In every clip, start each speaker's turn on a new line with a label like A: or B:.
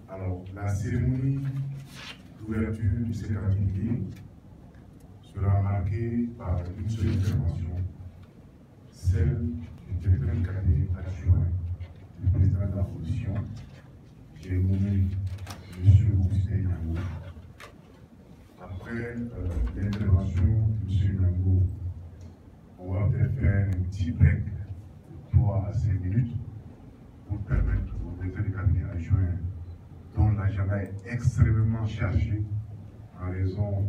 A: Alors, la cérémonie d'ouverture de cette activité sera marquée par une seule intervention, celle du directeur de cabinet adjoint du président de la commission, j'ai nommé M. Augustin Yango. Après l'intervention de M. Yango, on va peut-être faire un petit break de 3 à 5 minutes pour permettre au directeur de cabinet adjoint, dont l'agenda est extrêmement chargé en raison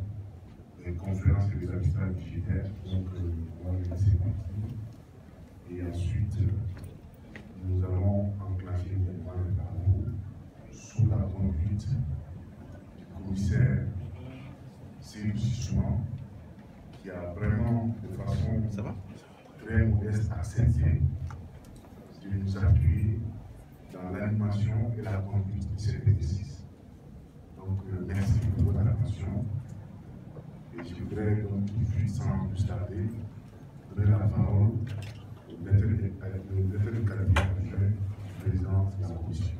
A: des conférences et des assistances digitaires. Donc, on va le laisser partir. Et ensuite, nous allons enclencher également les travaux sous la conduite du commissaire Cyril Sissouma, qui a vraiment, de façon très modeste, accepté de nous appuyer dans l'animation et la conduite de cet exercice. Donc, merci pour votre attention. Et je voudrais donc, tout de suite, sans plus tarder, donner la parole au directeur de cabinet adjoint du président de la commission.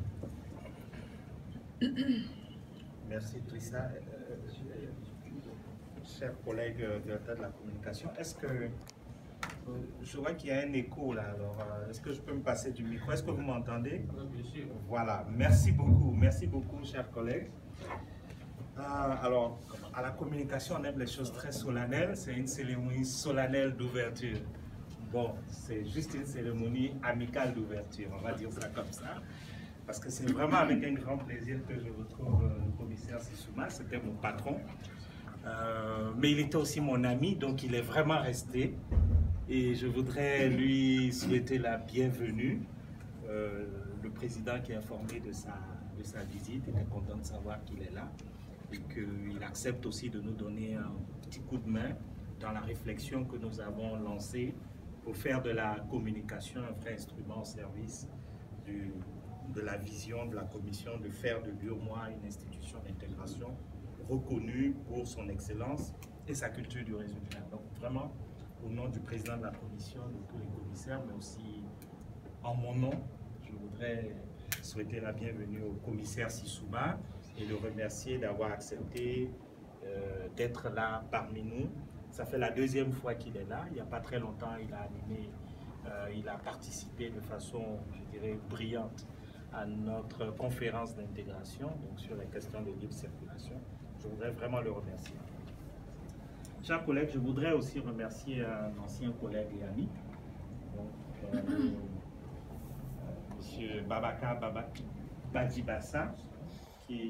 B: Merci, Trissa. Chers collègues directeurs de la communication, est-ce que je vois qu'il y a un écho là, alors est-ce que je peux me passer du micro? Est-ce que vous m'entendez?
C: Bien sûr.
B: Voilà, merci beaucoup chers collègues. Alors, à la communication, on aime les choses très solennelles, c'est une cérémonie solennelle d'ouverture. Bon, c'est juste une cérémonie amicale d'ouverture, on va dire ça comme ça. Parce que c'est vraiment avec un grand plaisir que je retrouve le commissaire Sissouma, c'était mon patron. Mais il était aussi mon ami, donc il est vraiment resté. Et je voudrais lui souhaiter la bienvenue. Le président qui est informé de sa visite était content de savoir qu'il est là et qu'il accepte aussi de nous donner un petit coup de main dans la réflexion que nous avons lancée pour faire de la communication un vrai instrument au service de la vision de la commission de faire de l'UOMOA une institution d'intégration reconnue pour son excellence et sa culture du résultat. Donc vraiment, au nom du président de la commission, de tous les commissaires, mais aussi en mon nom, je voudrais souhaiter la bienvenue au commissaire Sissouma et le remercier d'avoir accepté d'être là parmi nous. Ça fait la deuxième fois qu'il est là. Il n'y a pas très longtemps, il a animé, il a participé de façon, je dirais, brillante à notre conférence d'intégration, donc sur les questions de libre circulation. Je voudrais vraiment le remercier. Chers collègues, je voudrais aussi remercier un ancien collègue et ami, M. Babaka Badjibassa,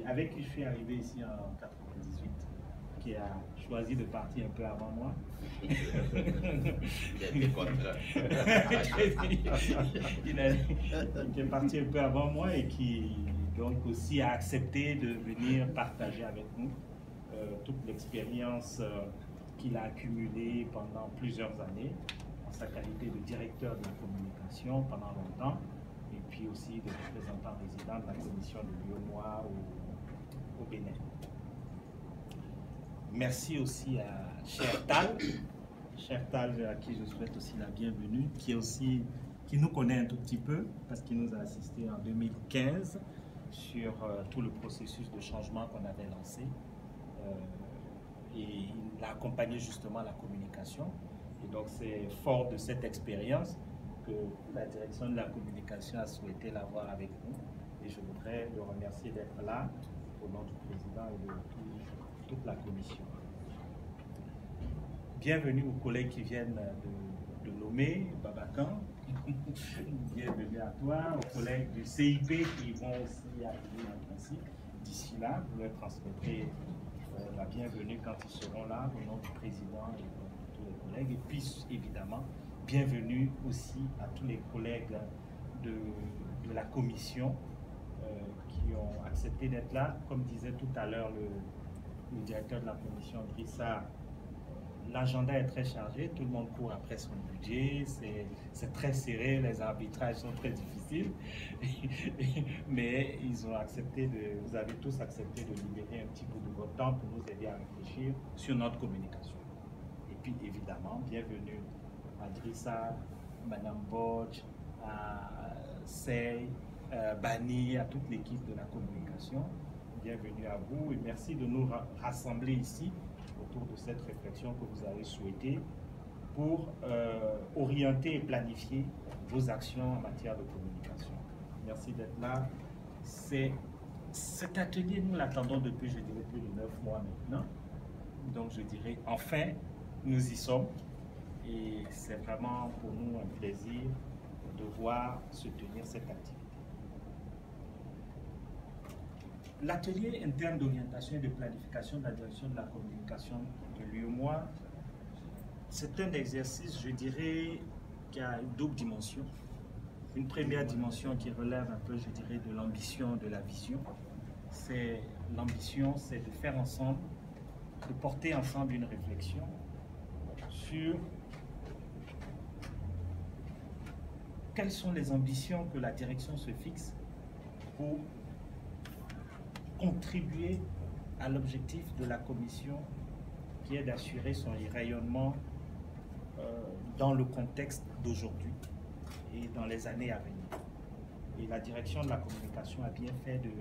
B: avec qui je suis arrivé ici en 98, qui a choisi de partir un peu avant moi.
C: Il a été contraint.
B: Il est parti un peu avant moi et qui donc aussi a accepté de venir partager avec nous toute l'expérience qu'il a accumulée pendant plusieurs années en sa qualité de directeur de la communication pendant longtemps et puis aussi de représentant résident de la commission de l'UOMOA au Bénin. Merci aussi à Cher Tal, à qui je souhaite aussi la bienvenue, qui nous connaît un tout petit peu, parce qu'il nous a assisté en 2015 sur tout le processus de changement qu'on avait lancé. Et il a accompagné justement la communication. Et donc c'est fort de cette expérience que la direction de la communication a souhaité l'avoir avec nous. Et je voudrais le remercier d'être là au nom du président et de toute la commission. Bienvenue aux collègues qui viennent de nommer, Babakan. Bienvenue à toi, aux collègues du CIP qui vont aussi arriver en principe. D'ici là, vous leur transmettrez la bienvenue quand ils seront là, au nom du président et de tous les collègues. Et puis, évidemment, bienvenue aussi à tous les collègues de la commission qui ont accepté d'être là. Comme disait tout à l'heure le directeur de la commission, Trissa, l'agenda est très chargé, tout le monde court après son budget, c'est très serré, les arbitrages sont très difficiles, mais ils ont accepté vous avez tous accepté de libérer un petit peu de votre temps pour nous aider à réfléchir sur notre communication. Et puis évidemment, bienvenue à Drissa, Madame Bodge, à Sey, Bani, à toute l'équipe de la communication. Bienvenue à vous et merci de nous rassembler ici autour de cette réflexion que vous avez souhaitée pour orienter et planifier vos actions en matière de communication. Merci d'être là. Cet atelier, nous l'attendons depuis, je dirais, plus de 9 mois maintenant. Donc, je dirais, enfin, nous y sommes. Et c'est vraiment pour nous un plaisir de voir se tenir cette activité. L'atelier interne d'orientation et de planification de la direction de la communication de l'UEMOA, c'est un exercice, je dirais, qui a une double dimension. Une première dimension qui relève un peu, je dirais, de l'ambition, de la vision. L'ambition, c'est de faire ensemble, de porter ensemble une réflexion sur quelles sont les ambitions que la direction se fixe pour contribuer à l'objectif de la commission qui est d'assurer son rayonnement dans le contexte d'aujourd'hui et dans les années à venir. Et la direction de la communication a bien fait de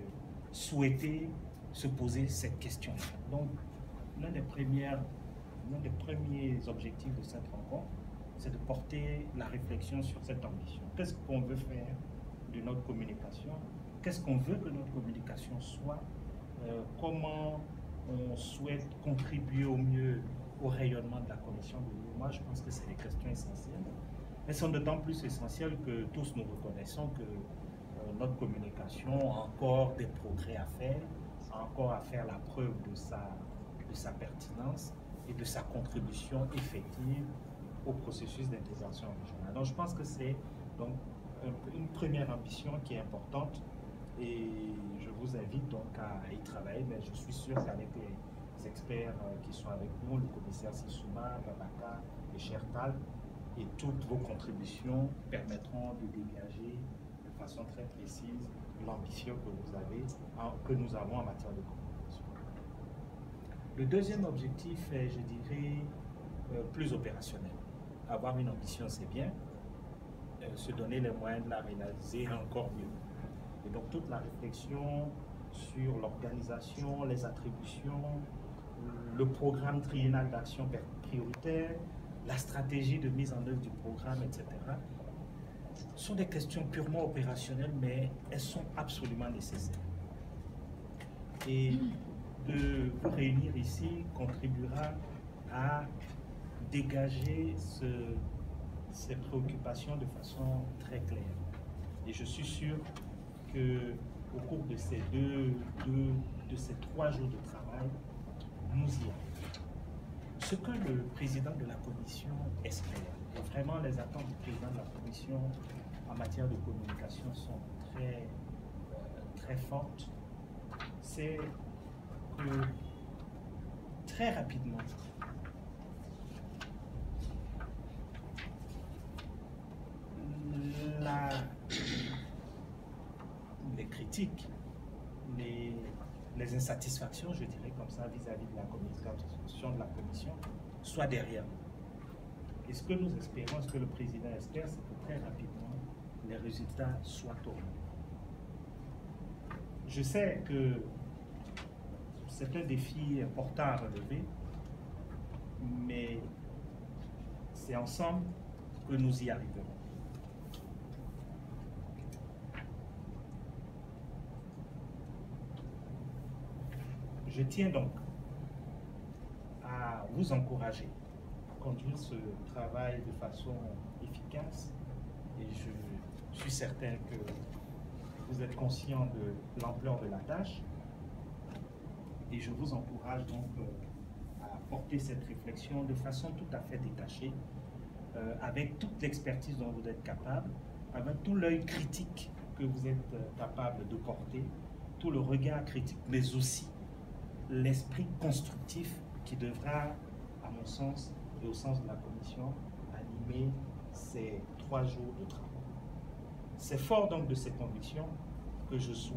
B: souhaiter se poser cette question-là. Donc, l'un des premiers objectifs de cette rencontre, c'est de porter la réflexion sur cette ambition. Qu'est-ce qu'on veut faire de notre communication? Qu'est-ce qu'on veut que notre communication soit? Comment on souhaite contribuer au mieux au rayonnement de la commission de l'UEMOA? Je pense que c'est des questions essentielles. Elles sont d'autant plus essentielles que tous nous reconnaissons que notre communication a encore des progrès à faire, a encore à faire la preuve de sa pertinence et de sa contribution effective au processus d'intégration régionale. Donc je pense que c'est donc une première ambition qui est importante et je vous invite donc à y travailler, mais je suis sûr qu'avec les experts qui sont avec nous, le commissaire Sissouma, Babaka et Chertal, et toutes vos contributions permettront de dégager de façon très précise l'ambition que nous avons en matière de communication. Le deuxième objectif est, je dirais, plus opérationnel. Avoir une ambition, c'est bien. Se donner les moyens de la réaliser encore mieux. Et donc toute la réflexion sur l'organisation, les attributions, le programme triennal d'action prioritaire, la stratégie de mise en œuvre du programme, etc., sont des questions purement opérationnelles, mais elles sont absolument nécessaires. Et de vous réunir ici contribuera à dégager ces préoccupations de façon très claire. Et je suis sûr qu'au cours de ces 3 jours de travail, nous y allons. Ce que le président de la commission espère, et vraiment les attentes du président de la commission en matière de communication sont très fortes, c'est que très rapidement, les critiques, les insatisfactions, je dirais comme ça, vis-à-vis de la communication de la commission, soient derrière nous. Et ce que nous espérons, ce que le président espère, c'est que très rapidement, les résultats soient au mieux. Je sais que c'est un défi important à relever, mais c'est ensemble que nous y arriverons. Je tiens donc à vous encourager à conduire ce travail de façon efficace et je suis certain que vous êtes conscient de l'ampleur de la tâche et je vous encourage donc à porter cette réflexion de façon tout à fait détachée, avec toute l'expertise dont vous êtes capable, avec tout l'œil critique que vous êtes capable de porter, tout le regard critique, mais aussi l'esprit constructif qui devra, à mon sens et au sens de la commission, animer ces 3 jours de travail. C'est fort donc de ces convictions que je souhaite